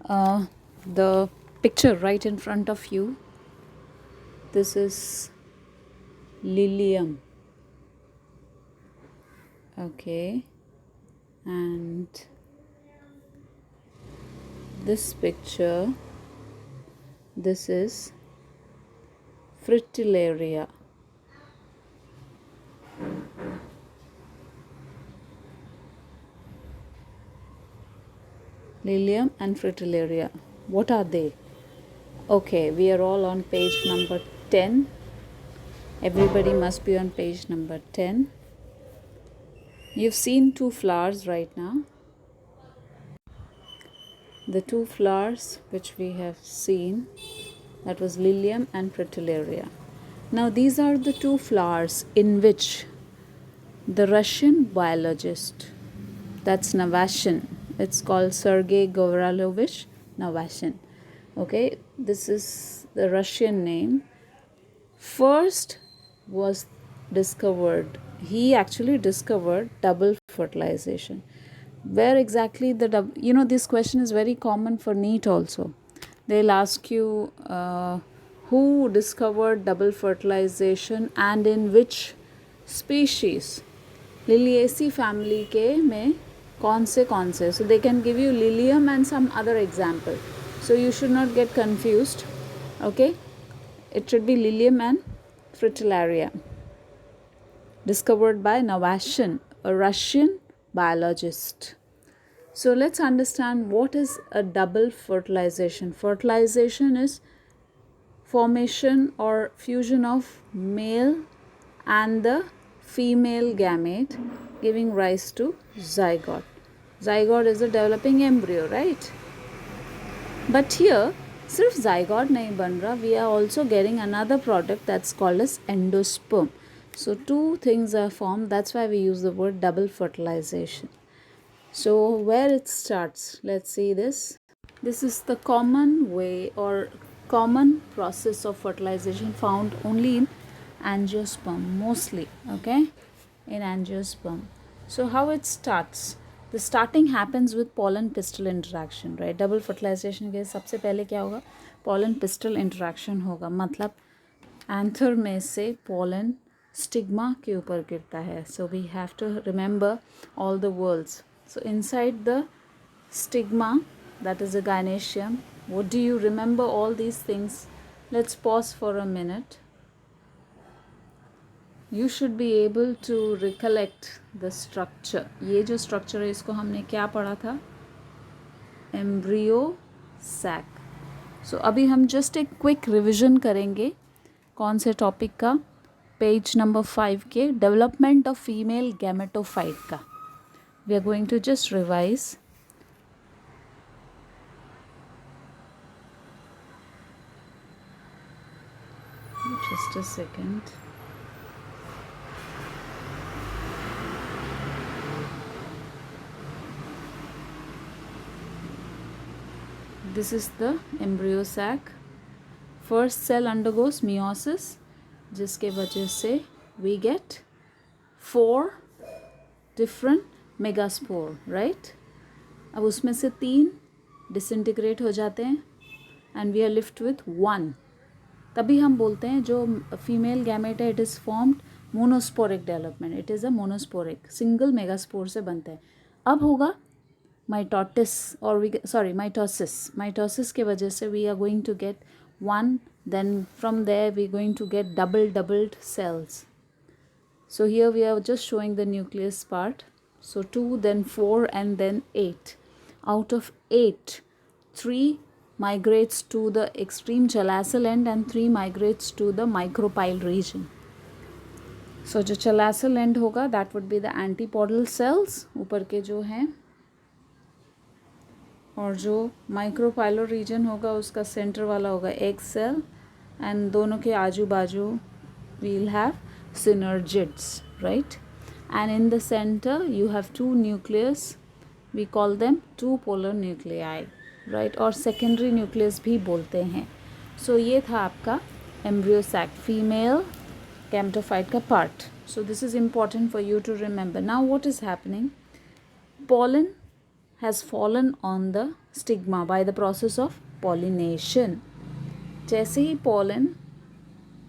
The picture right in front of you, this is lilium. Okay, and this picture, this is fritillaria. Lilium and fritillaria, what are they? Okay, we are all on page number 10. Everybody must be on page number 10. You've seen two flowers right now. The two flowers which we have seen, that was lilium and fritillaria. Now these are the two flowers in which the Russian biologist, that's Navashin, it's called Sergei Gavrilovich Navashin. Okay, this is the Russian name. First was discovered, he actually discovered double fertilization. Where exactly the this question is very common for NEET also. They'll ask you who discovered double fertilization and in which species. Liliaceae family के में कौन से, so they can give you lilium and some other example, so you should not get confused. Okay, it should be lilium and fritillaria, discovered by Navashin, a Russian biologist. So let's understand what is a double fertilization. Fertilization is formation or fusion of male and the female gamete, giving rise to zygote. Zygote is a developing embryo, right? But here सिर्फ zygote नहीं बन रहा, we are also getting another product that's called as endosperm. So two things are formed, that's why we use the word double fertilization. So where it starts, let's see this. This is the common way or common process of fertilization found only in angiosperm, mostly, okay, in angiosperm. So how it starts? The starting happens with pollen pistil interaction, right? Double fertilization के सबसे पहले क्या होगा? Pollen pistil interaction होगा, मतलब anther में से pollen stigma के ऊपर गिरता है. So we have to remember all the words. So inside the stigma, that is a gynoecium. What do you remember all these things? Let's pause for a minute. You should be able to recollect the structure. ये जो structure है इसको हमने क्या पढ़ा था? Embryo sac. So अभी हम just एक quick revision करेंगे. कौन से topic का? Page number 5 के development of female gametophyte का. We are going to just revise. Just a second. This is the embryo sac. First cell undergoes meiosis, जिसके वजह से we get 4 different megaspore, right? अब उसमें से 3 disintegrate हो जाते हैं and we are left with 1. तभी हम बोलते हैं जो female gamete है, it is formed monosporic development. It is a monosporic, single megaspore से बनता है. अब होगा mitosis mitosis के वजह से we are going to get 1, then from there we are going to get doubled cells. So here we are just showing the nucleus part. So 2, then 4, and then 8. Out of 8, 3 migrates to the extreme chalacal end and 3 migrates to the micropyle region. So जो chalacal end होगा, that would be the antipodal cells, ऊपर के जो हैं, और जो micropylar reason होगा उसका सेंटर वाला होगा एग सेल, एंड दोनों के आजू बाजू we'll have synergids, right? And in the center you have 2 nucleus, we call them 2 polar nuclei, right? और secondary nucleus भी बोलते हैं. So ये था आपका embryo sac, female gametophyte का part. So this is important for you to remember. Now what is happening? Pollen has fallen on the stigma by the process of pollination. जैसे ही pollen,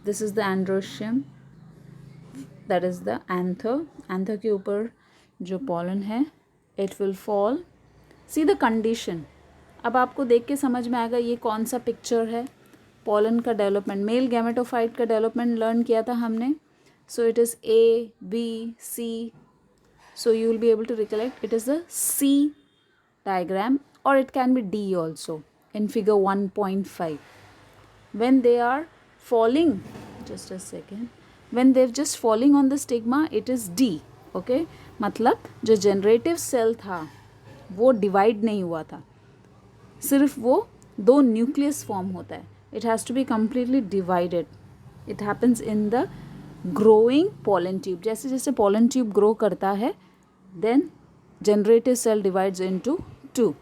this is the androecium, that is the anther के ऊपर जो pollen है, it will fall. See the condition. अब आपको देख के समझ में आएगा ये कौन सा पिक्चर है. pollen का डेवलपमेंट, मेल गैमेटोफाइट का डेवलपमेंट लर्न किया था हमने. So it is A, B, C. So you will be able to recollect it is the C diagram, or it can be D also in figure 1.5. When they are falling, just a second, when they're just falling on the stigma, it is D. Okay, मतलब जो generative cell था वो divide नहीं हुआ था, सिर्फ वो दो न्यूक्लियस फॉर्म होता है. It has to be completely divided. It happens in the growing pollen tube. जैसे जैसे पॉलन ट्यूब ग्रो करता है, then generative cell divides into two.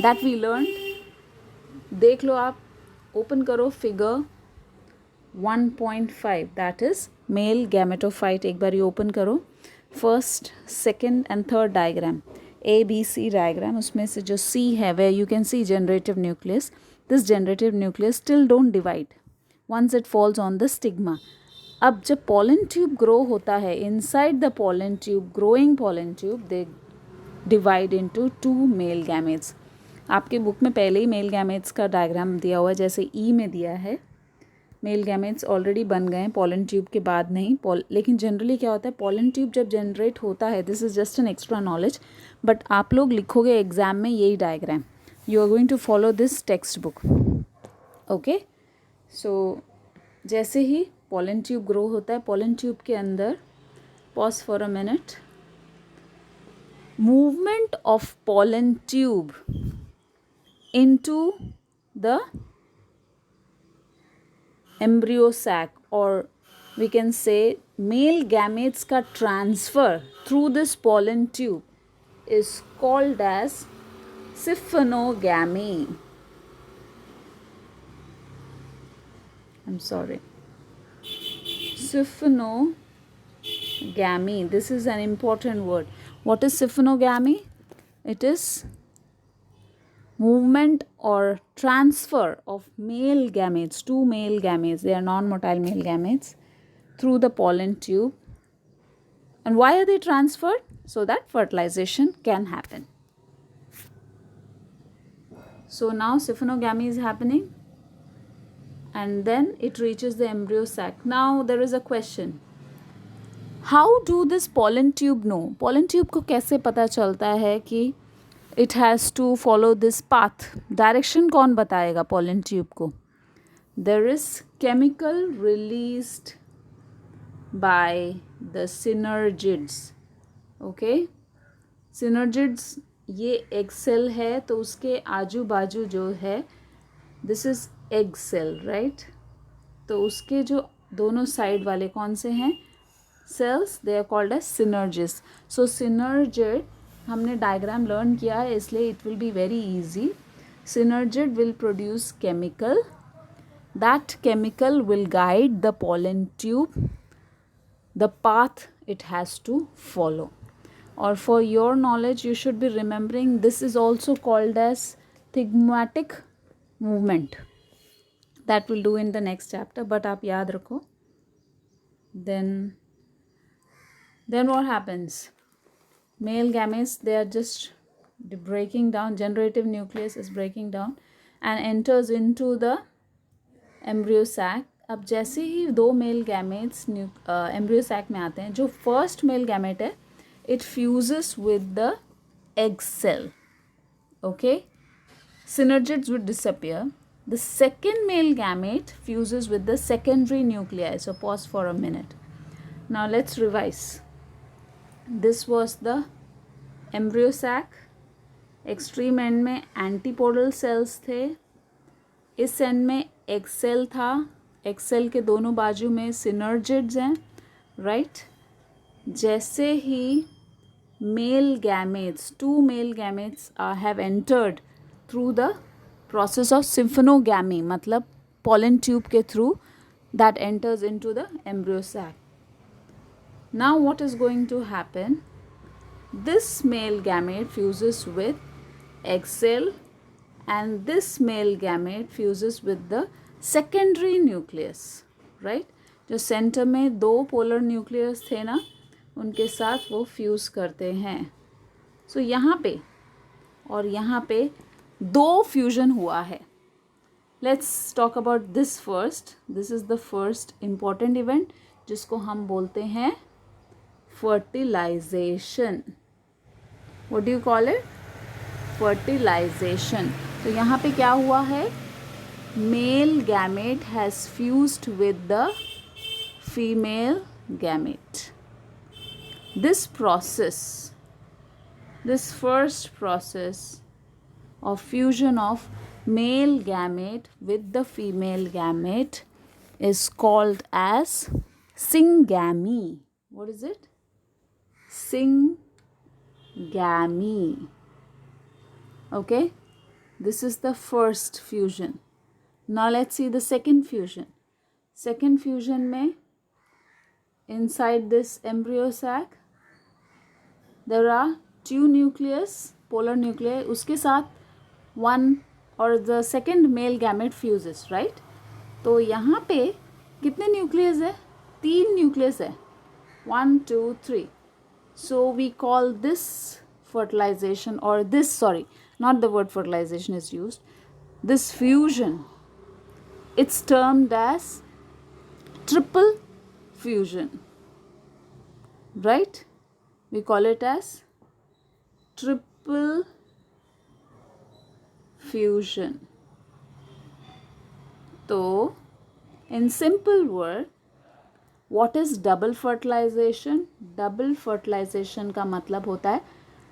That we learn. देख लो आप, ओपन करो figure 1.5, that is male gametophyte. एक बार ये ओपन करो. First, second and third diagram, ABC diagram. उसमें से जो C है, where you can see generative nucleus, this generative nucleus still don't divide once it falls on the stigma. अब जब pollen tube grow होता है, inside the pollen tube, growing pollen tube, they divide into two male gametes. आपके book में पहले ही male gametes का diagram दिया हुआ है, जैसे E में दिया है. मेल गैमेट्स ऑलरेडी बन गए हैं पॉलन ट्यूब के बाद नहीं. लेकिन जनरली क्या होता है, पॉलन ट्यूब जब जनरेट होता है, this is just an extra knowledge, but आप लोग लिखोगे एग्जाम में यही diagram. You are going to follow this text book. Okay, so जैसे ही पॉलन ट्यूब ग्रो होता है, पॉलन ट्यूब के अंदर, pause for a minute, movement of pollen tube into the embryo sac, or we can say male gametes का transfer through this pollen tube is called as symphanogamy. I'm sorry, symphanogamy. This is an important word. What is symphanogamy? It is movement or transfer of male gametes, two male gametes, they are non-motile male gametes, through the pollen tube. And why are they transferred? So that fertilization can happen. So now symphanogamy is happening, and then it reaches the embryo sac. Now there is a question, how do this pollen tube know? Pollen tube को कैसे पता चलता है कि it has to follow this path? Direction कौन बताएगा pollen tube को? There is chemical released by the synergids. Okay, synergids ये egg cell है, तो उसके आजू बाजू जो है, this is egg cell, right? तो उसके जो दोनों साइड वाले कौन से हैं cells, they are called as synergids. So synergid हमने डायग्राम लर्न किया है, इसलिए it will be very easy. synergid will produce chemical. That chemical will guide the pollen tube, the path it has to follow. Or for your knowledge, you should be remembering this is also called as stigmatic movement. That we'll do in the next chapter, but आप याद रखो. Then what happens? Male gametes, they are just breaking down, generative nucleus is breaking down and enters into the embryo sac. अब जैसे ही दो male gametes embryo sac में आते हैं, जो फर्स्ट मेल गैमेट है, it fuses with the egg cell. Okay, synergids would disappear. The second male gamete fuses with the secondary nuclei. So pause for a minute. Now let's revise. This was the embryo sac. Extreme end में antipodal cells थे, इस end में egg cell था, egg cell के दोनों बाजू में synergids हैं, राइट? जैसे ही male gametes, two male gametes have entered through the process of siphonogamy, मतलब pollen tube के थ्रू, that enters into the embryo sac. Now what is going to happen? this male gamete fuses with egg cell and this male gamete fuses with the secondary nucleus, right? जो centre में दो polar nucleus थे ना, उनके साथ वो fuse करते हैं. सो यहाँ पे और यहाँ पे दो फ्यूजन हुआ है. Let's talk about this first. This is the first important event जिसको हम बोलते हैं fertilization. What do you call it? Fertilization. तो यहाँ पे क्या हुआ है? Male gamete has fused with the female gamete. This process, this first process of fusion of male gamete with the female gamete is called as syngamy. What is it? Syngamy. Okay, this is the first fusion. Now let's see the second fusion. Second fusion में inside this embryo sac there are two nucleus, polar nuclei. उसके साथ one or the second male gamete fuses, right? तो यहाँ पे कितने nucleus है? 3 nucleus है. 1 2 3. So we call this fertilization, or this, sorry, not the word fertilization is used. This fusion, it's termed as triple fusion, right? We call it as triple fusion. So in simple word, what is double fertilization? Double fertilization का मतलब होता है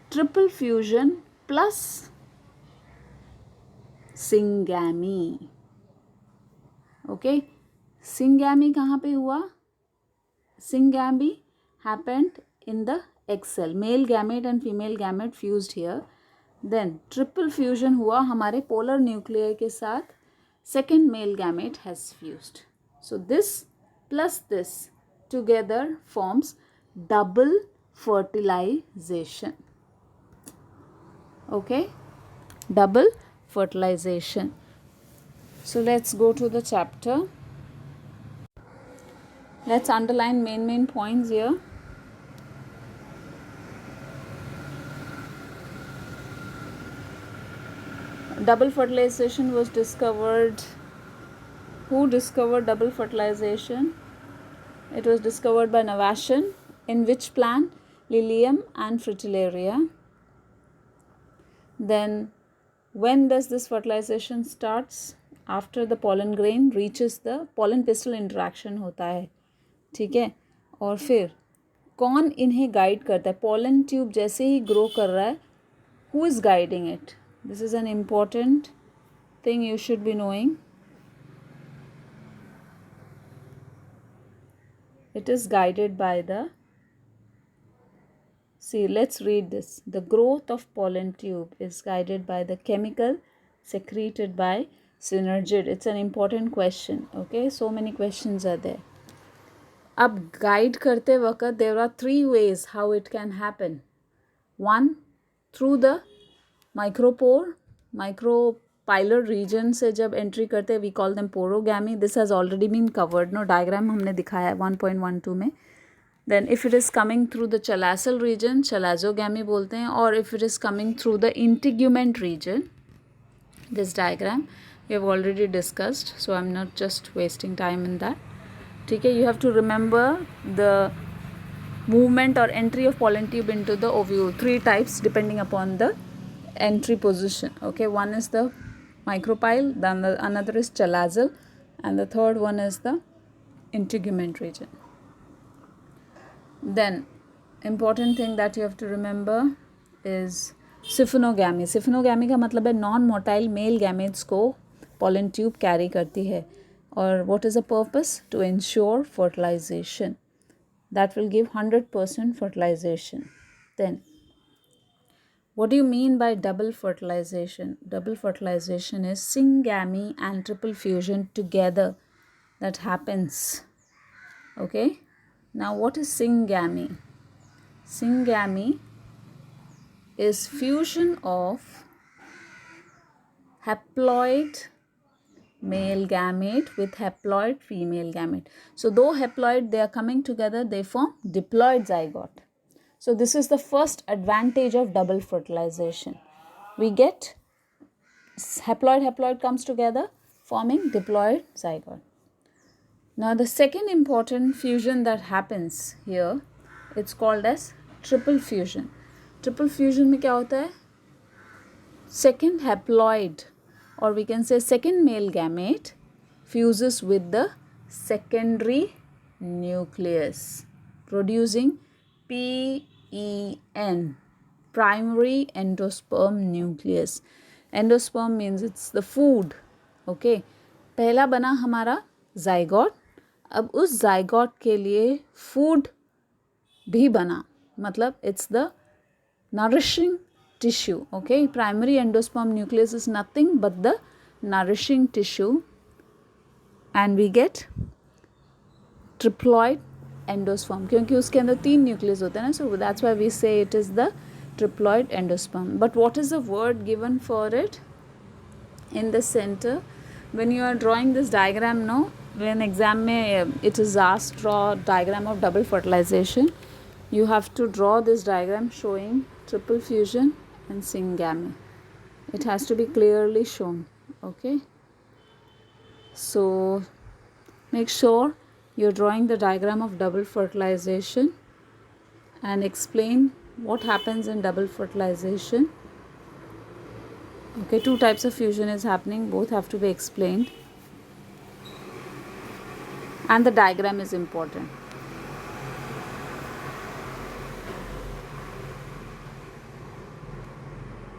triple fusion plus syngamy. Okay, syngamy कहाँ पे हुआ? Syngamy happened in the egg cell. Male gamete and female gamete fused here. Then triple fusion हुआ हमारे polar nuclei के साथ. Second male gamete has fused. So this plus this together forms double fertilization. Okay, double fertilization. So let's go to the chapter. Let's underline main points here. Double fertilization was discovered. Who discovered double fertilization? It was discovered by Navashan. In which plant? Lilium and Fritillaria. Then when does this fertilization starts? After the pollen grain reaches the pollen pistil interaction होता है. ठीक है. और फिर कौन इन्हें guide करता है? pollen tube जैसे ही ग्रो कर रहा है, who is guiding it? This is an important thing you should be knowing. It is guided by the, see, let's read this. The growth of pollen tube is guided by the chemical secreted by synergid. It's an important question. Okay, so many questions are there. अब guide करते वक्त there are 3 ways how it can happen. 1, through the micropore, micropylar region से जब entry करते we call them porogamy. This has already been covered. No, diagram हमने दिखाया है 1.12 में. Then if it is coming through the chalazel region, chalazogamy बोलते हैं. Or if it is coming through the integument region, this diagram we have already discussed, so I'm not just wasting time in that. ठीक है, you have to remember the movement or entry of pollen tube into the ovule. 3 types depending upon the entry position. Okay, one is the micropyle, then another is chalazel, and the third one is the integument region. Then important thing that you have to remember is सिफिनोगैमी. सिफिनोगैमी का मतलब है non motile male gametes को pollen tube carry करती है. और what is the purpose? To ensure fertilization. That will give 100% fertilization. Then what do you mean by double fertilization? Double fertilization is syngamy and triple fusion together that happens. Okay, now what is syngamy? Syngamy is fusion of haploid male gamete with haploid female gamete. So though haploid, they are coming together, they form diploid zygote. So this is the first advantage of double fertilization. We get haploid comes together forming diploid zygote. Now the second important fusion that happens here, it's called as triple fusion. Triple fusion में क्या होता है? Second haploid, or we can say second male gamete, fuses with the secondary nucleus, producing PEN, primary endosperm nucleus. Endosperm means it's the food. Okay, पहला बना हमारा zygote, अब उस zygote के लिए food भी बना, मतलब it's the nourishing tissue. Okay, primary endosperm nucleus is nothing but the nourishing tissue, and we get triploid endosperm क्योंकि उसके अंदर 3 न्यूक्लियस होते हैं ना, so that's why we say it is the triploid endosperm. But what is the word given for it? In the center, when you are drawing this diagram, no, when exam mein it is asked draw diagram of double fertilization, you have to draw this diagram showing triple fusion and syngamy. It has to be clearly shown. Okay, so make sure you're drawing the diagram of double fertilization and explain what happens in double fertilization. Okay, 2 types of fusion is happening, both have to be explained, and the diagram is important.